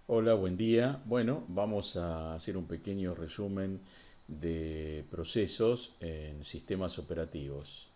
Hola, buen día. Bueno, vamos a hacer un pequeño resumen de procesos en sistemas operativos.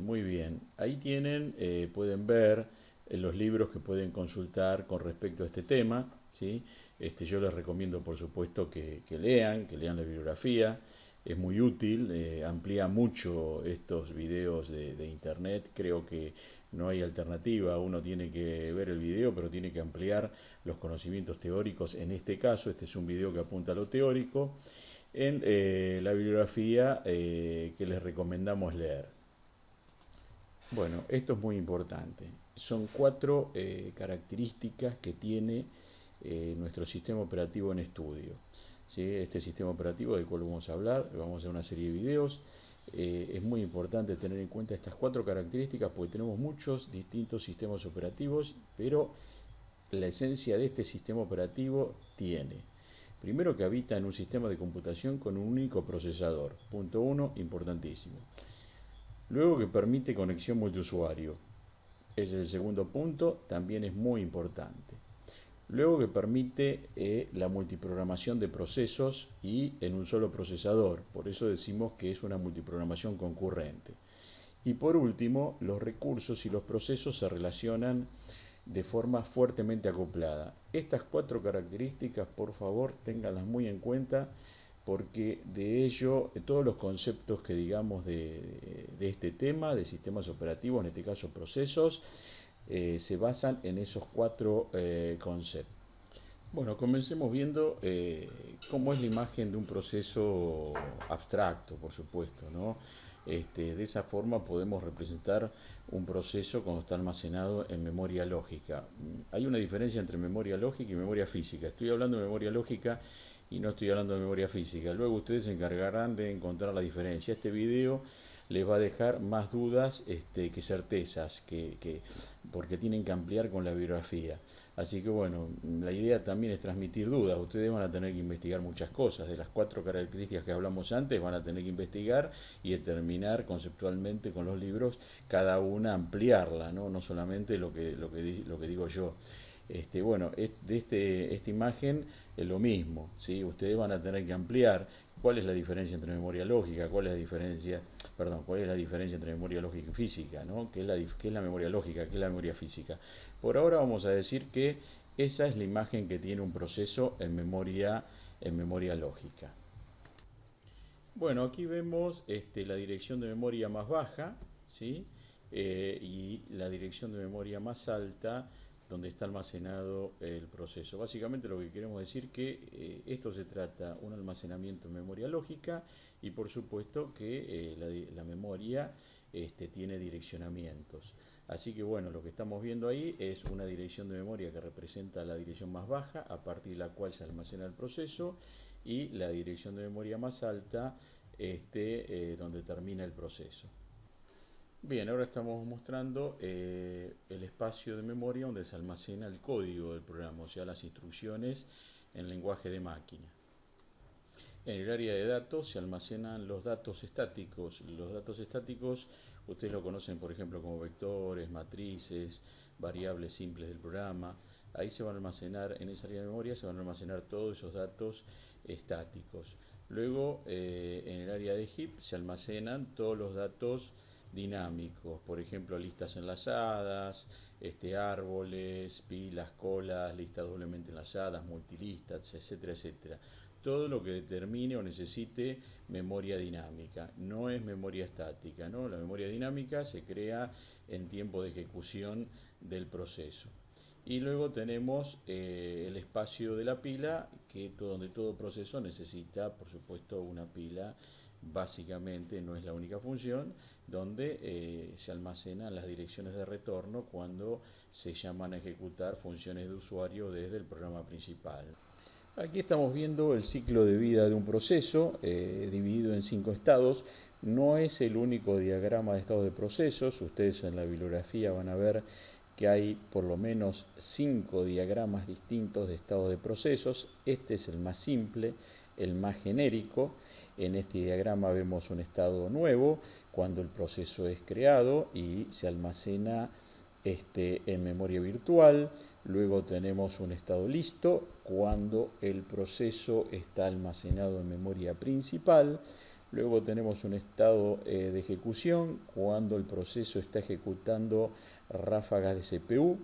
Muy bien, ahí tienen, pueden ver los libros que pueden consultar con respecto a este tema, ¿sí? Yo les recomiendo, por supuesto, que lean la bibliografía. Es muy útil, amplía mucho estos videos de internet. Creo que no hay alternativa, uno tiene que ver el video, pero tiene que ampliar los conocimientos teóricos. En este caso, este es un video que apunta a lo teórico en la bibliografía que les recomendamos leer. Bueno, esto es muy importante. Son cuatro características que tiene nuestro sistema operativo en estudio. ¿Sí? Este sistema operativo del cual vamos a hablar, vamos a hacer una serie de videos. Es muy importante tener en cuenta estas cuatro características porque tenemos muchos distintos sistemas operativos, pero la esencia de este sistema operativo tiene, primero, que habita en un sistema de computación con un único procesador. Punto uno, importantísimo. Luego, que permite conexión multiusuario. Ese es el segundo punto, también es muy importante. Luego, que permite la multiprogramación de procesos y en un solo procesador. Por eso decimos que es una multiprogramación concurrente. Y por último, los recursos y los procesos se relacionan de forma fuertemente acoplada. Estas cuatro características, por favor, ténganlas muy en cuenta porque de ello todos los conceptos que digamos de este tema, de sistemas operativos, en este caso procesos, se basan en esos cuatro conceptos. Bueno, comencemos viendo cómo es la imagen de un proceso abstracto, por supuesto, ¿no? De esa forma podemos representar un proceso cuando está almacenado en memoria lógica. Hay una diferencia entre memoria lógica y memoria física. Estoy hablando de memoria lógica y no estoy hablando de memoria física. Luego ustedes se encargarán de encontrar la diferencia. Este video les va a dejar más dudas que certezas, porque tienen que ampliar con la bibliografía. Así que bueno, la idea también es transmitir dudas. Ustedes van a tener que investigar muchas cosas. De las cuatro características que hablamos antes, van a tener que investigar y determinar conceptualmente con los libros cada una, ampliarla, ¿no? No solamente lo que digo yo. Bueno, esta imagen es lo mismo, ¿sí? Ustedes van a tener que ampliar cuál es la diferencia entre memoria lógica, cuál es la diferencia entre memoria lógica y física, ¿no? ¿Qué es la memoria lógica? ¿Qué es la memoria física? Por ahora vamos a decir que esa es la imagen que tiene un proceso en memoria lógica. Bueno, aquí vemos la dirección de memoria más baja, ¿sí? Y la dirección de memoria más alta, donde está almacenado el proceso. Básicamente lo que queremos decir que esto se trata de un almacenamiento en memoria lógica y por supuesto que la memoria tiene direccionamientos. Así que bueno, lo que estamos viendo ahí es una dirección de memoria que representa la dirección más baja, a partir de la cual se almacena el proceso, y la dirección de memoria más alta, donde termina el proceso. Bien, ahora estamos mostrando el espacio de memoria donde se almacena el código del programa, o sea, las instrucciones en lenguaje de máquina. En el área de datos se almacenan los datos estáticos. Los datos estáticos ustedes lo conocen, por ejemplo, como vectores, matrices, variables simples del programa. Ahí se van a almacenar, en esa área de memoria se van a almacenar todos esos datos estáticos. Luego, en el área de heap se almacenan todos los datos dinámicos, por ejemplo, listas enlazadas, árboles, pilas, colas, listas doblemente enlazadas, multilistas, etcétera, etcétera. Todo lo que determine o necesite memoria dinámica, no es memoria estática, ¿no? La memoria dinámica se crea en tiempo de ejecución del proceso. Y luego tenemos el espacio de la pila, donde todo proceso necesita, por supuesto, una pila. Básicamente no es la única función, donde se almacenan las direcciones de retorno cuando se llaman a ejecutar funciones de usuario desde el programa principal. Aquí estamos viendo el ciclo de vida de un proceso dividido en 5 estados. No es el único diagrama de estados de procesos. Ustedes en la bibliografía van a ver que hay por lo menos 5 diagramas distintos de estados de procesos. Este es el más simple, el más genérico. En este diagrama vemos un estado nuevo cuando el proceso es creado y se almacena en memoria virtual. Luego tenemos un estado listo cuando el proceso está almacenado en memoria principal. Luego tenemos un estado de ejecución cuando el proceso está ejecutando ráfagas de CPU.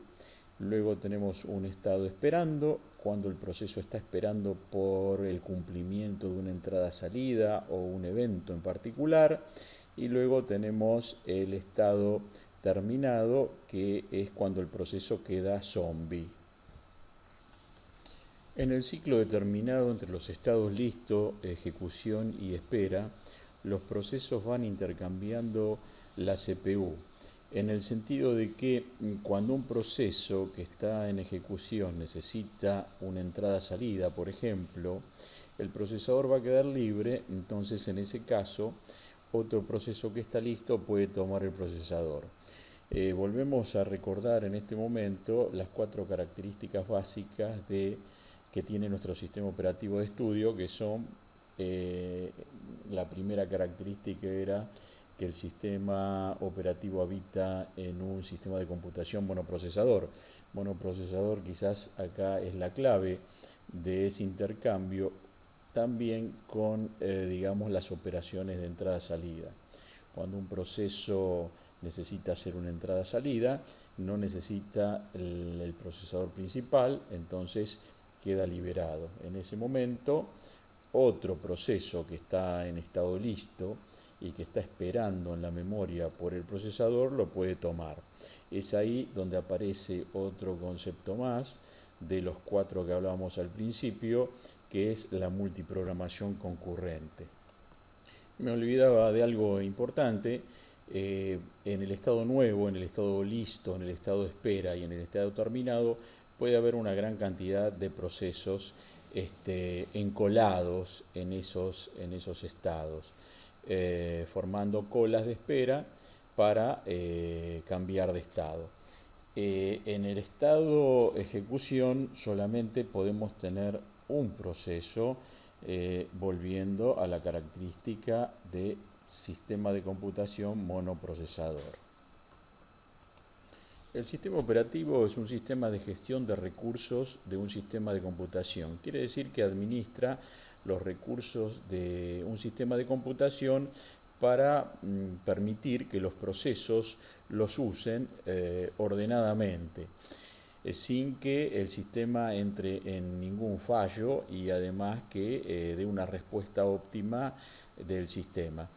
Luego tenemos un estado esperando cuando el proceso está esperando por el cumplimiento de una entrada-salida o un evento en particular. Y luego tenemos el estado terminado, que es cuando el proceso queda zombie. En el ciclo determinado entre los estados listo, ejecución y espera, los procesos van intercambiando la CPU, en el sentido de que cuando un proceso que está en ejecución necesita una entrada-salida, por ejemplo, el procesador va a quedar libre. Entonces en ese caso otro proceso que está listo puede tomar el procesador. Volvemos a recordar en este momento las 4 características básicas que tiene nuestro sistema operativo de estudio, que son, la primera característica era que el sistema operativo habita en un sistema de computación monoprocesador. Monoprocesador quizás acá es la clave de ese intercambio, también con, digamos, las operaciones de entrada-salida. Cuando un proceso necesita hacer una entrada-salida, no necesita el procesador principal, entonces queda liberado. En ese momento, otro proceso que está en estado listo y que está esperando en la memoria por el procesador lo puede tomar. Es ahí donde aparece otro concepto más de los 4 que hablábamos al principio, que es la multiprogramación concurrente. Me olvidaba de algo importante. En el estado nuevo, en el estado listo, en el estado de espera y en el estado terminado puede haber una gran cantidad de procesos encolados en esos estados, formando colas de espera para cambiar de estado. En el estado ejecución solamente podemos tener un proceso, volviendo a la característica de sistema de computación monoprocesador. El sistema operativo es un sistema de gestión de recursos de un sistema de computación. Quiere decir que administra los recursos de un sistema de computación para permitir que los procesos los usen ordenadamente, sin que el sistema entre en ningún fallo y además que dé una respuesta óptima del sistema.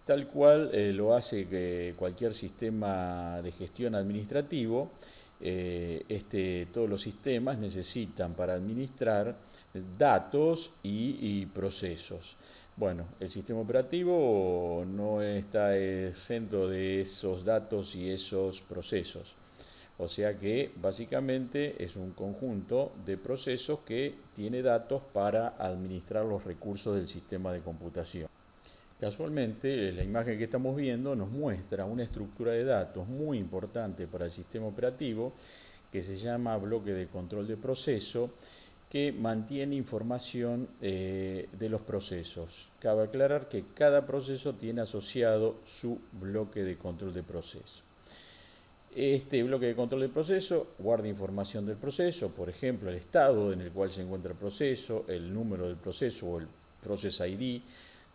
Tal cual lo hace cualquier sistema de gestión administrativo. Todos los sistemas necesitan para administrar datos y procesos. Bueno, el sistema operativo no está exento de esos datos y esos procesos. O sea que básicamente es un conjunto de procesos que tiene datos para administrar los recursos del sistema de computación. Casualmente, la imagen que estamos viendo nos muestra una estructura de datos muy importante para el sistema operativo, que se llama bloque de control de proceso, que mantiene información de los procesos. Cabe aclarar que cada proceso tiene asociado su bloque de control de proceso. Este bloque de control de proceso guarda información del proceso, por ejemplo, el estado en el cual se encuentra el proceso, el número del proceso o el process ID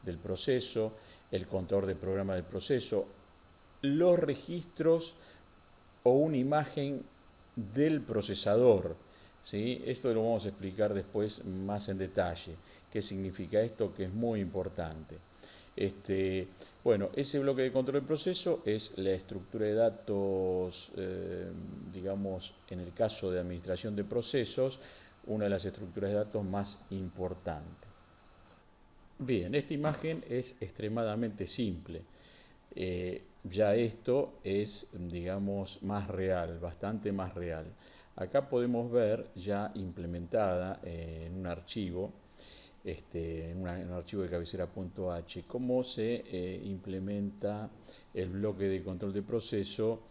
del proceso, el contador de programa del proceso, los registros o una imagen del procesador. ¿Sí? Esto lo vamos a explicar después más en detalle. ¿Qué significa esto? Que es muy importante. Bueno, ese bloque de control del proceso es la estructura de datos, digamos, en el caso de administración de procesos, una de las estructuras de datos más importantes. Bien, esta imagen es extremadamente simple. Ya esto es, digamos, más real, bastante más real. Acá podemos ver ya implementada en un archivo, en un archivo de cabecera.h, cómo se implementa el bloque de control de proceso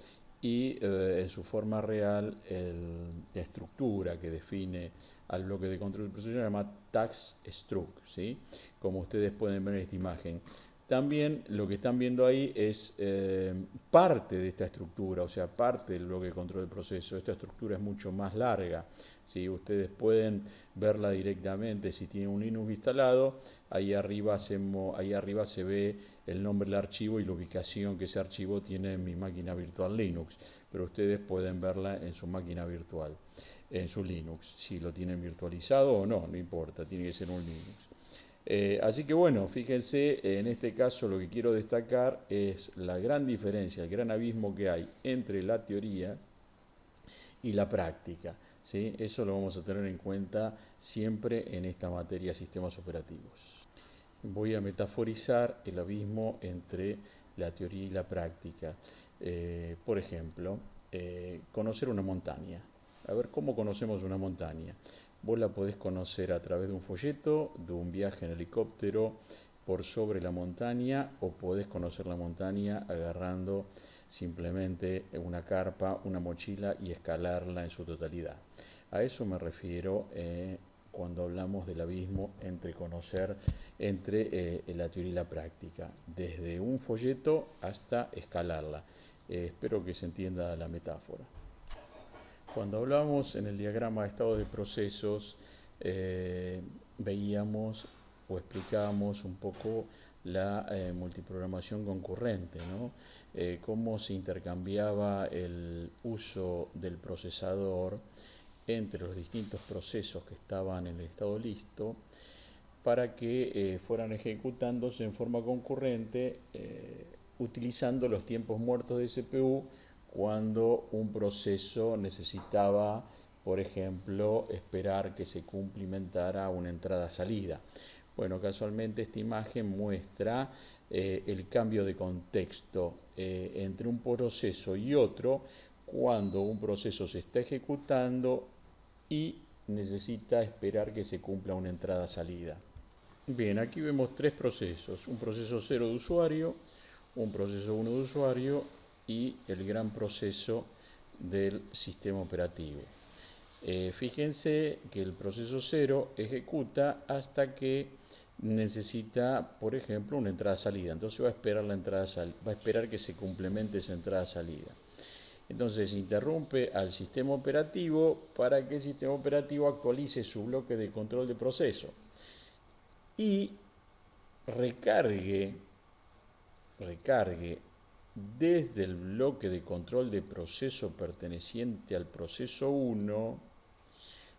y en su forma real la estructura que define al bloque de control de proceso se llama task struct, ¿sí? Como ustedes pueden ver en esta imagen. También lo que están viendo ahí es parte de esta estructura, o sea, parte del bloque de control del proceso. Esta estructura es mucho más larga. ¿Sí? Ustedes pueden verla directamente si tienen un Linux instalado. Ahí arriba se ve el nombre del archivo y la ubicación que ese archivo tiene en mi máquina virtual Linux. Pero ustedes pueden verla en su máquina virtual, en su Linux. Si lo tienen virtualizado o no, no importa, tiene que ser un Linux. Así que bueno, fíjense, en este caso lo que quiero destacar es la gran diferencia, el gran abismo que hay entre la teoría y la práctica. ¿Sí? Eso lo vamos a tener en cuenta siempre en esta materia de sistemas operativos. Voy a metaforizar el abismo entre la teoría y la práctica. Por ejemplo, conocer una montaña. A ver, ¿cómo conocemos una montaña? Vos la podés conocer a través de un folleto, de un viaje en helicóptero por sobre la montaña, o podés conocer la montaña agarrando simplemente una carpa, una mochila y escalarla en su totalidad. A eso me refiero cuando hablamos del abismo entre la teoría y la práctica, desde un folleto hasta escalarla. Espero que se entienda la metáfora. Cuando hablamos en el diagrama de estado de procesos, veíamos o explicábamos un poco la multiprogramación concurrente, ¿no? Cómo se intercambiaba el uso del procesador entre los distintos procesos que estaban en el estado listo para que fueran ejecutándose en forma concurrente utilizando los tiempos muertos de CPU cuando un proceso necesitaba, por ejemplo, esperar que se cumplimentara una entrada-salida. Bueno, casualmente esta imagen muestra el cambio de contexto entre un proceso y otro cuando un proceso se está ejecutando y necesita esperar que se cumpla una entrada-salida. Bien, aquí vemos tres procesos, un proceso 0 de usuario, un proceso 1 de usuario y el gran proceso del sistema operativo. Fíjense que el proceso 0 ejecuta hasta que necesita, por ejemplo, una entrada-salida. Entonces va a esperar va a esperar que se complemente esa entrada-salida. Entonces interrumpe al sistema operativo para que el sistema operativo actualice su bloque de control de proceso y recargue desde el bloque de control de proceso perteneciente al proceso 1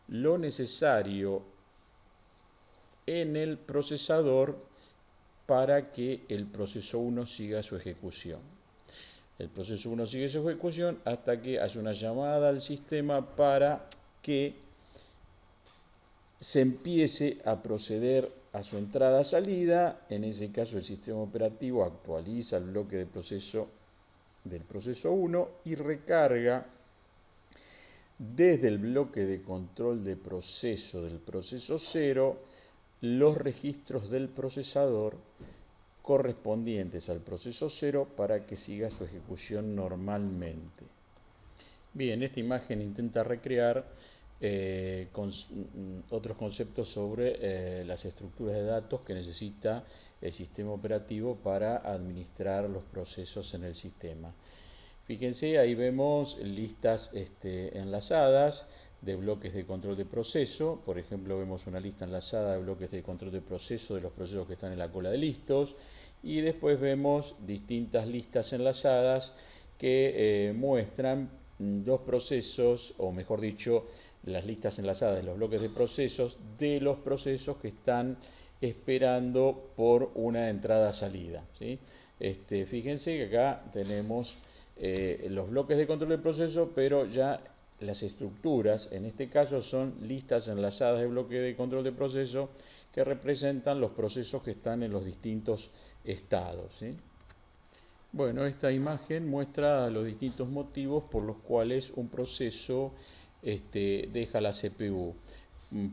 lo necesario en el procesador para que el proceso 1 siga su ejecución. El proceso 1 sigue su ejecución hasta que hace una llamada al sistema para que se empiece a proceder a su entrada-salida. En ese caso el sistema operativo actualiza el bloque de proceso del proceso 1 y recarga desde el bloque de control de proceso del proceso 0 los registros del procesador correspondientes al proceso 0 para que siga su ejecución normalmente. Bien, esta imagen intenta recrear otros conceptos sobre las estructuras de datos que necesita el sistema operativo para administrar los procesos en el sistema. Fíjense, ahí vemos listas enlazadas de bloques de control de proceso. Por ejemplo, vemos una lista enlazada de bloques de control de proceso de los procesos que están en la cola de listos. Y después vemos distintas listas enlazadas que muestran los procesos, o mejor dicho, las listas enlazadas de los bloques de procesos de los procesos que están esperando por una entrada-salida, ¿sí? Fíjense que acá tenemos los bloques de control del proceso, pero ya las estructuras, en este caso, son listas enlazadas de bloque de control de proceso que representan los procesos que están en los distintos estados, ¿sí? Bueno, esta imagen muestra los distintos motivos por los cuales un proceso deja la CPU.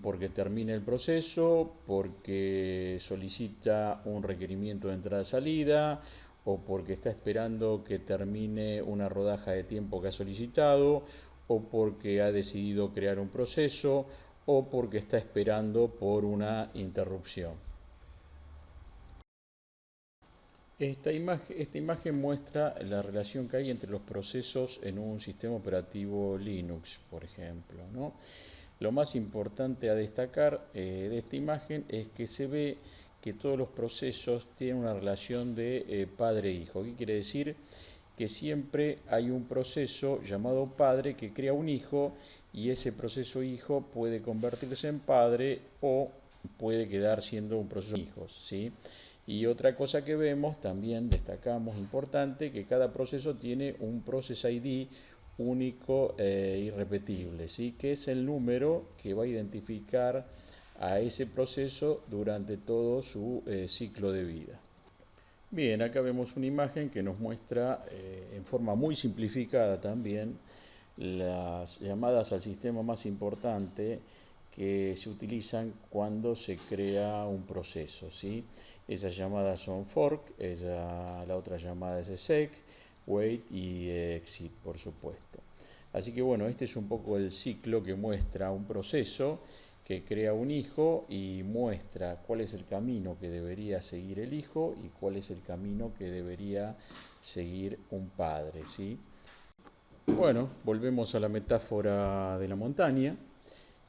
Porque termina el proceso, porque solicita un requerimiento de entrada-salida, o porque está esperando que termine una rodaja de tiempo que ha solicitado, o porque ha decidido crear un proceso, o porque está esperando por una interrupción. Esta imagen muestra la relación que hay entre los procesos en un sistema operativo Linux, por ejemplo, ¿no? Lo más importante a destacar de esta imagen es que se ve que todos los procesos tienen una relación de padre-hijo. ¿Qué quiere decir? Que siempre hay un proceso llamado padre que crea un hijo y ese proceso hijo puede convertirse en padre o puede quedar siendo un proceso de hijos, ¿sí? Y otra cosa que vemos, también destacamos importante, que cada proceso tiene un Process ID único e irrepetible, ¿sí? Que es el número que va a identificar a ese proceso durante todo su ciclo de vida. Bien, acá vemos una imagen que nos muestra en forma muy simplificada también las llamadas al sistema más importante que se utilizan cuando se crea un proceso, ¿sí? Esas llamadas son fork, la otra llamada es exec, wait y exit, por supuesto. Así que bueno, este es un poco el ciclo que muestra un proceso que crea un hijo y muestra cuál es el camino que debería seguir el hijo y cuál es el camino que debería seguir un padre, ¿sí? Bueno, volvemos a la metáfora de la montaña.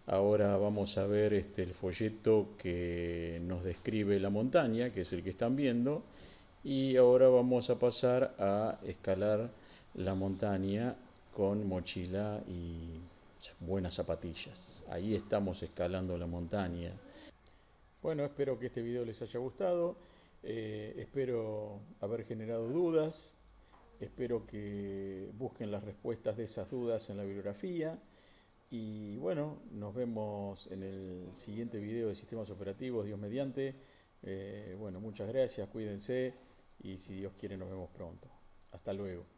Ahora vamos a ver el folleto que nos describe la montaña, que es el que están viendo, y ahora vamos a pasar a escalar la montaña con mochila y buenas zapatillas. Ahí estamos escalando la montaña. Bueno, espero que este video les haya gustado, espero haber generado dudas, espero que busquen las respuestas de esas dudas en la bibliografía y bueno, nos vemos en el siguiente video de sistemas operativos, Dios mediante. Bueno, muchas gracias, cuídense y si Dios quiere nos vemos pronto. Hasta luego.